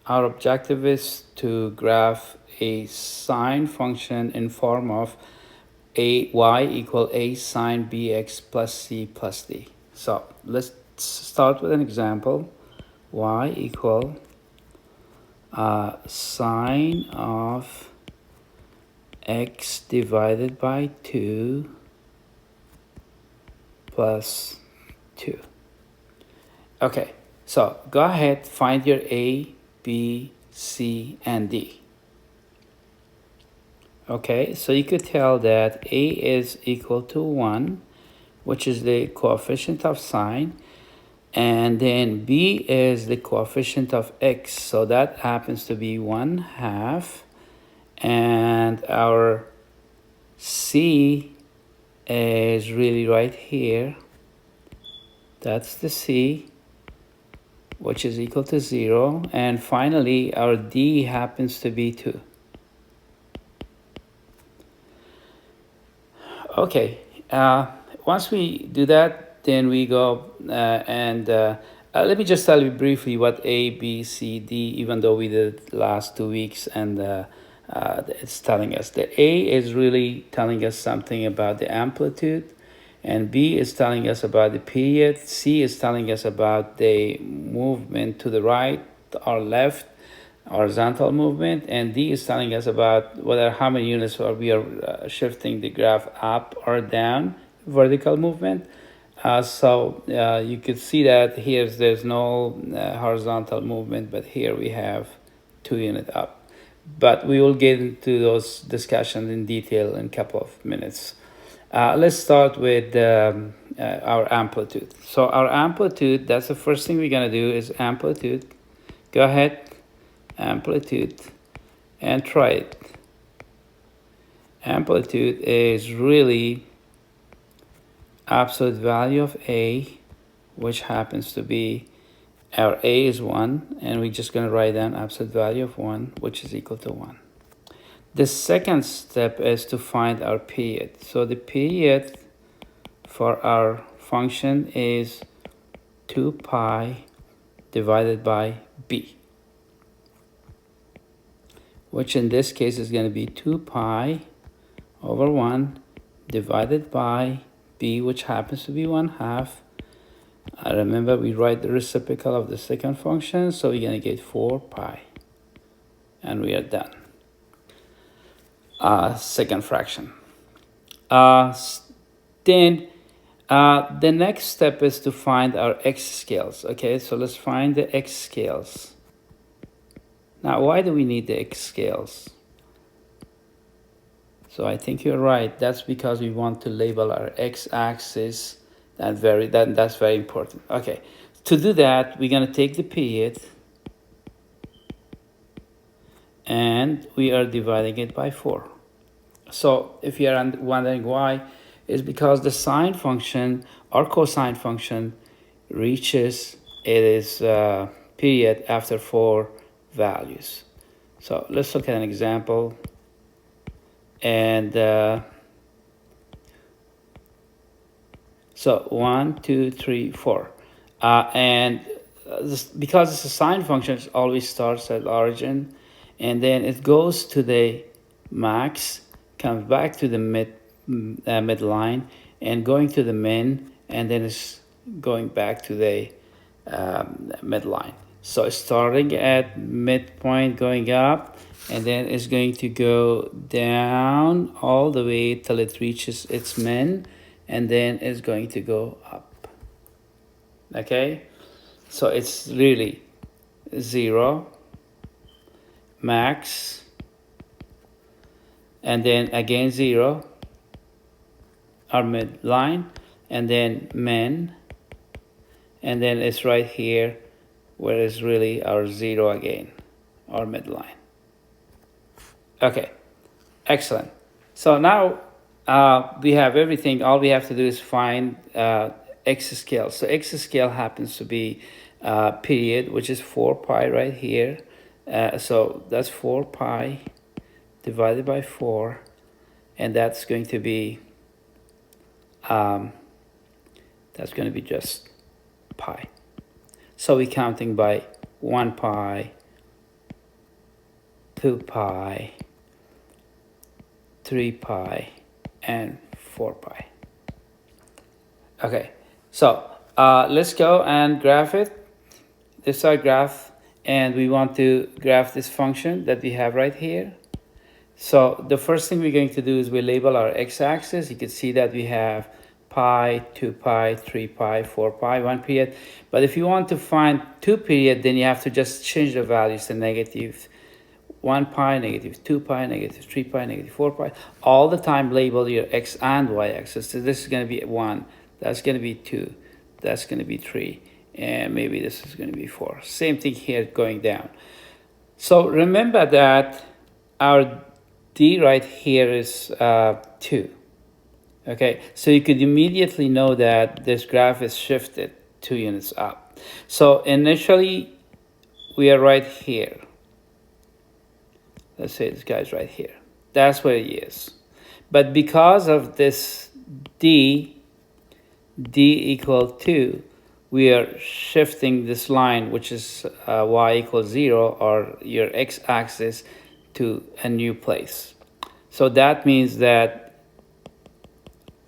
Our objective is to graph a sine function in form of y equal a sine bx plus c plus d. So let's start with an example. Y equal sine of x divided by 2 plus 2. Okay, so go ahead, find your a, b, c, and d. Okay, so you could tell that a is equal to 1, which is the coefficient of sine, and then b is the coefficient of x, so that happens to be 1/2, and our c is really right here. That's the c, which is equal to 0, and finally our d happens to be 2. Okay, once we do that, then we go and let me just tell you briefly what A, B, C, D, even though we did last 2 weeks, and it's telling us. The A is really telling us something about the amplitude, and B is telling us about the period, C is telling us about the movement to the right or left, horizontal movement, and D is telling us about how many units we are shifting the graph up or down, vertical movement. So you could see that here there's no horizontal movement, but here we have 2 units up. But we will get into those discussions in detail in a couple of minutes. Let's start with our amplitude. So our amplitude, that's the first thing we're going to do is amplitude. Go ahead, amplitude, and try it. Amplitude is really absolute value of A, which happens to be our A is 1, and we're just going to write down absolute value of 1, which is equal to 1. The second step is to find our period. So the period for our function is 2 pi divided by b, which in this case is going to be 2 pi over 1 divided by b, which happens to be 1/2. Remember, we write the reciprocal of the second function, so we're going to get 4 pi. And we are done. Second fraction. Then the next step is to find our x scales. Okay, so let's find the x scales. Now, why do we need the x scales? So I think you're right. That's because we want to label our x-axis. That's very important. Okay, to do that, we're going to take the period and we are dividing it by 4. So if you are wondering why, it's because the sine function or cosine function reaches its period after 4 values. So let's look at an example. And so 1, 2, 3, 4. Because it's a sine function, it always starts at origin, and then it goes to the max, comes back to the midline, and going to the min, and then it's going back to the midline. So it's starting at midpoint, going up, and then it's going to go down all the way till it reaches its min, and then it's going to go up. Okay, so it's really 0, max, and then again 0, our midline, and then min, and then it's right here where it's really our 0 again, our midline. Okay, excellent. So now we have everything. All we have to do is find x scale. So x scale happens to be period, which is 4 pi right here. So that's 4 pi divided by 4, and that's going to be just pi. So we're counting by 1 pi, 2 pi, 3 pi, and 4 pi. Okay, so let's go and graph it. This is our graph, and we want to graph this function that we have right here. So the first thing we're going to do is we label our x-axis. You can see that we have pi, 2 pi, 3 pi, 4 pi, 1 period. But if you want to find 2 period, then you have to just change the values to negative 1 pi, negative 2 pi, negative 3 pi, negative 4 pi. All the time label your x and y axis. So this is going to be 1, that's going to be 2, that's going to be 3, and maybe this is going to be 4. Same thing here going down. So remember that our d right here is 2. Okay, so you could immediately know that this graph is shifted 2 units up. So initially we are right here. Let's say this guy's right here. That's where he is. But because of this d equal 2, we are shifting this line, which is y equals 0, or your x-axis, to a new place. So that means that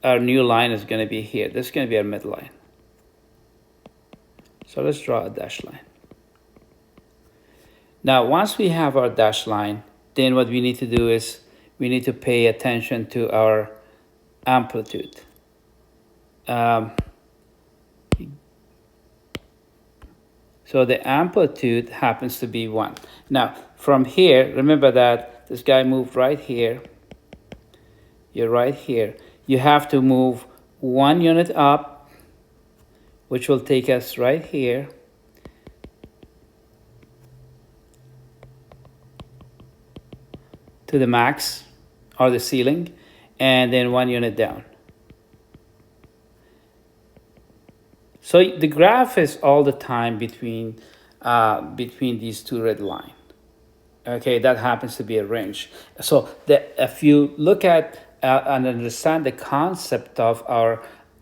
our new line is going to be here. This is going to be our midline. So let's draw a dashed line. Now, once we have our dashed line, then what we need to do is we need to pay attention to our amplitude. So the amplitude happens to be 1. Now, from here, remember that this guy moved right here. You're right here. You have to move 1 unit up, which will take us right here. To the max, or the ceiling, and then 1 unit down. So the graph is all the time between these two red lines. Okay, that happens to be a range. So if you look at and understand the concept of our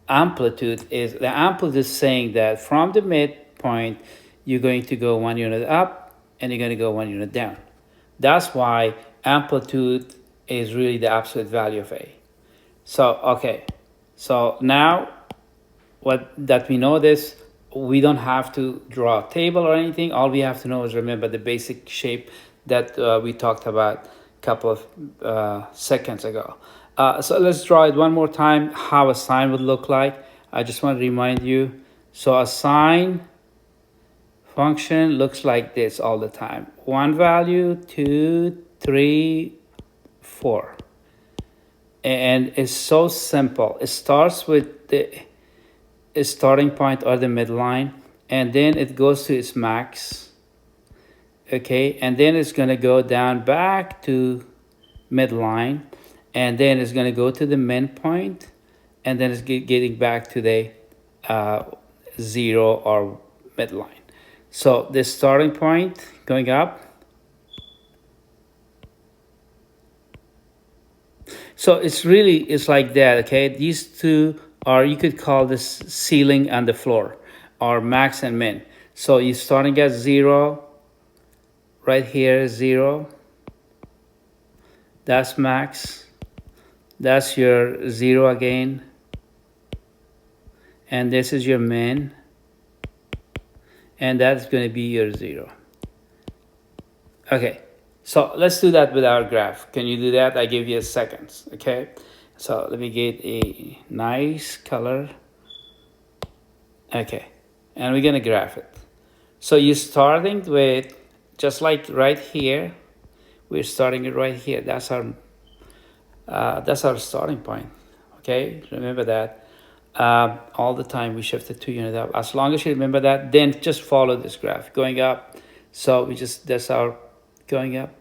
amplitude, is the amplitude is saying that from the midpoint, you're going to go 1 unit up and you're going to go 1 unit down. That's why amplitude is really the absolute value of A. So, okay, so now that we know this, we don't have to draw a table or anything. All we have to know is remember the basic shape that we talked about a couple of seconds ago. So let's draw it one more time, how a sine would look like. I just want to remind you. So a sine function looks like this all the time. 1 value, 2, 3, 4. And it's so simple. It starts with the starting point or the midline, and then it goes to its max. Okay, and then it's going to go down back to midline, and then it's going to go to the midpoint, and then it's getting back to the 0 or midline. So the starting point going up. So it's like that, okay? These two are, you could call this ceiling and the floor, or max and min. So you're starting at 0, right here, 0. That's max. That's your 0 again. And this is your min. And that's going to be your 0. Okay, so let's do that with our graph. Can you do that? I give you a second, okay? So let me get a nice color. Okay, and we're going to graph it. So you're starting with, just like right here, we're starting it right here. That's our starting point, okay? Remember that. All the time we shift the 2 units up. As long as you remember that, then just follow this graph going up. So that's our going up.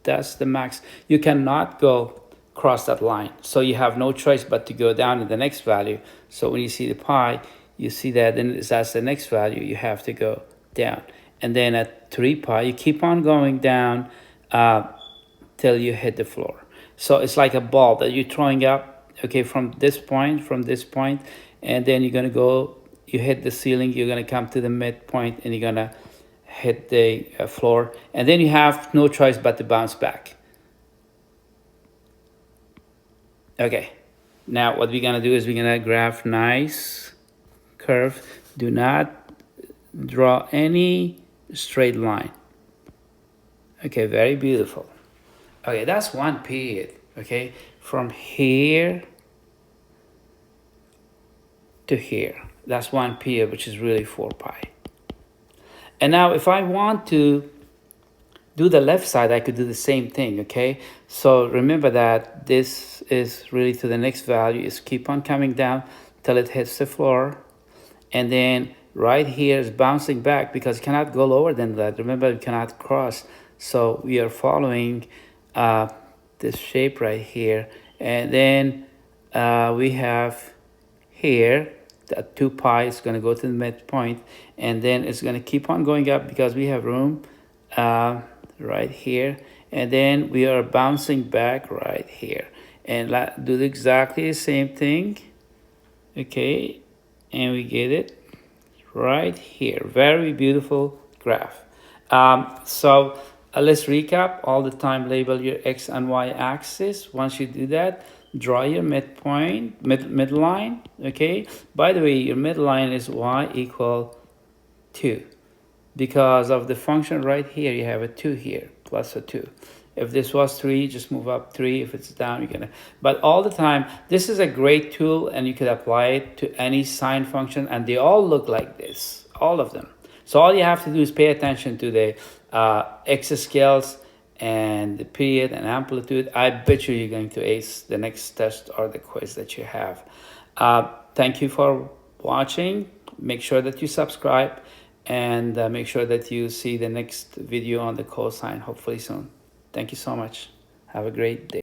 That's the max. You cannot go cross that line, so you have no choice but to go down to the next value. So when you see the pi, you see that then that's the next value. You have to go down, and then at 3 pi you keep on going down till you hit the floor. So it's like a ball that you're throwing up. Okay, from this point, and then you're going to go, you hit the ceiling, you're going to come to the midpoint, and you're going to hit the floor, and then you have no choice but to bounce back. Okay, now what we're gonna do is we're gonna graph nice curve. Do not draw any straight line. Okay, very beautiful. Okay, that's one period. Okay, from here to here, that's one period, which is really 4 pi. And now if I want to do the left side, I could do the same thing, okay? So remember that this is really to the next value, is keep on coming down till it hits the floor. And then right here is bouncing back because you cannot go lower than that. Remember, you cannot cross. So we are following this shape right here. And then we have here that 2 pi is going to go to the midpoint, and then it's going to keep on going up because we have room right here, and then we are bouncing back right here, and do exactly the same thing. Okay, and we get it right here. Very beautiful graph. So let's recap. All the time label your x and y axis. Once you do that, draw your midpoint, midline. Okay, by the way, your midline is y equal 2. Because of the function right here, you have a 2 here, plus a 2. If this was 3, just move up 3. If it's down, you're gonna. But all the time, this is a great tool, and you could apply it to any sine function, and they all look like this, all of them. So all you have to do is pay attention to the x scales and the period and amplitude. I bet you're going to ace the next test or the quiz that you have. Thank you for watching. Make sure that you subscribe, and make sure that you see the next video on the cosine hopefully soon. Thank you so much. Have a great day.